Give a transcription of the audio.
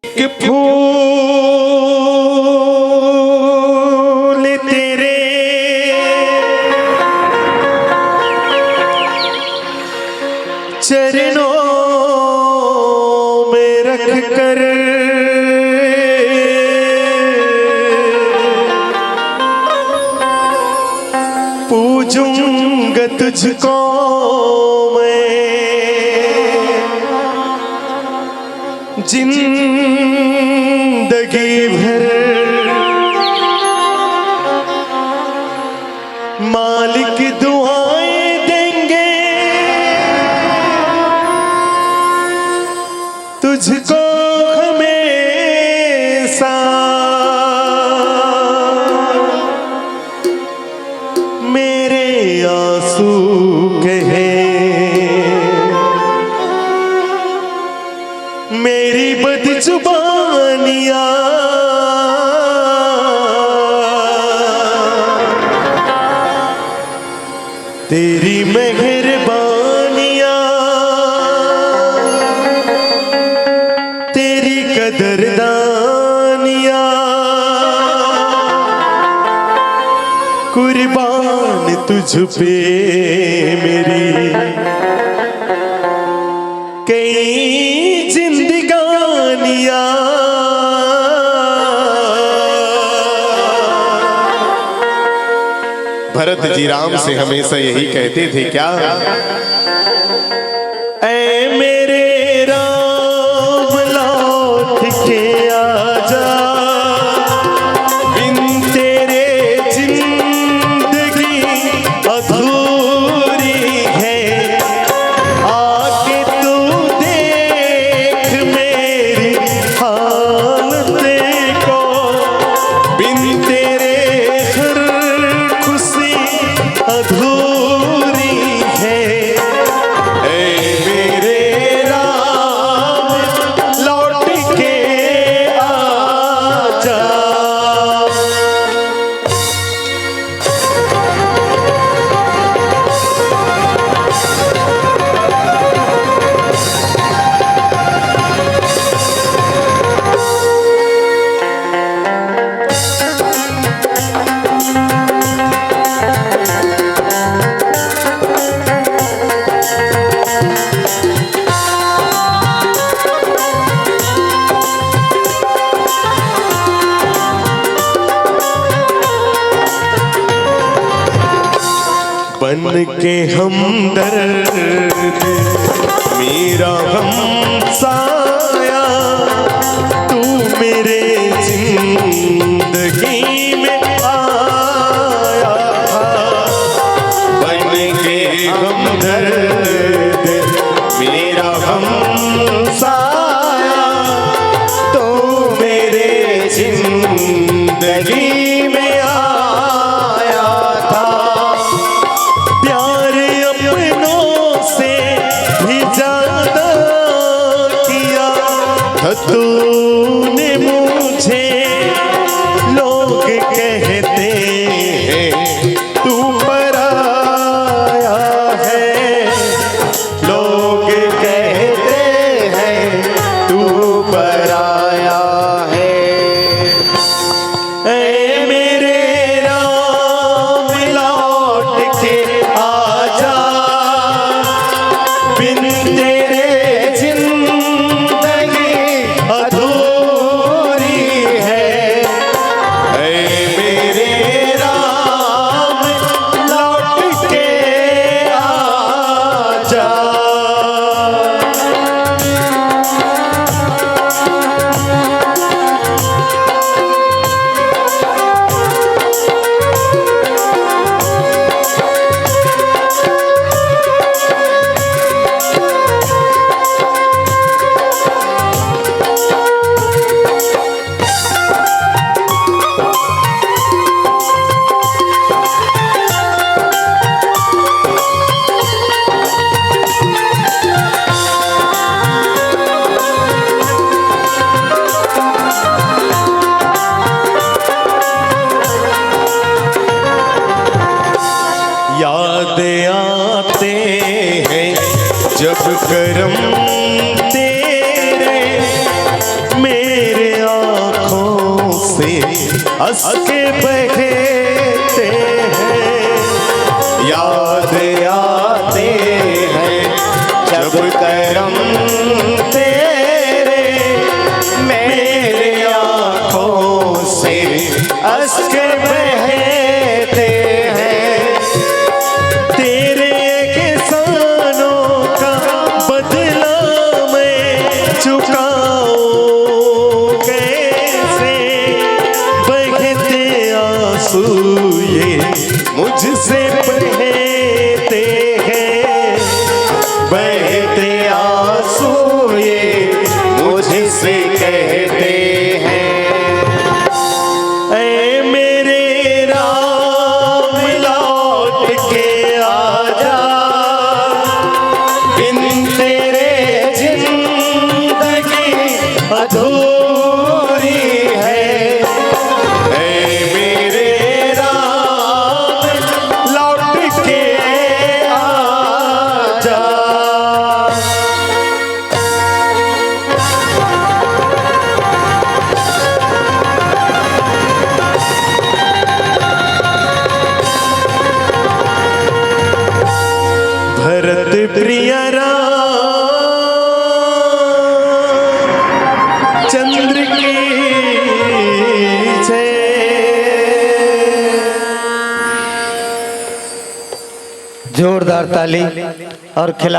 कि फूल तेरे चरणों में रख कर पूजूंगा तुझको मैं जिंदगी भर। मालिक दुआएं देंगे तुझको हमेशा, मेरे आंसू कहे मेरी बदजुबानियां, तेरी मेहरबानियां, तेरी कदरदानियां, कुर्बान तुझ पे मेरी कई जिंदगानियां। भरत जी राम से हमेशा यही कहते थे क्या, ऐ मेरे राम लौट के आजा, बिन तेरे जिंदगी अधूरी है, आके तू देख मेरी हालत को, बिन तेरे हर खुशी अधूरी है, ऐ मेरे राम लौट के आजा। बन के हमदर्द मेरा हमसाया, तू मेरे जिंदगी में आया, बन के हमदर्द मेरा हमसाया, तू मेरे जिंदगी में तूने मुझे, लोग कहते हैं तू पराया है, लोग कहते हैं तू पराया है, ऐ मेरे राम लौट के आजा, बिन तेरे जिंदगी करम तेरे मेरे आँखों से हंस के बहते हैं, याद आते हैं जब करम तेरे मेरे आँखों से हंस के बहते हैं। तेरे एहसानों का बदला मैं चुकाऊं कैसे, बहते आंसू ये मुझसे बहते हैं, बहते आंसू ये मुझसे कहते हैं। ऐ मेरे राम लौट के आजा, बिन तेरे जिंदगी अधूरी है। ऐ मेरे राम लौट के आजा। भरत प्रिय चंद्र की जय। जोरदार ताली और खिला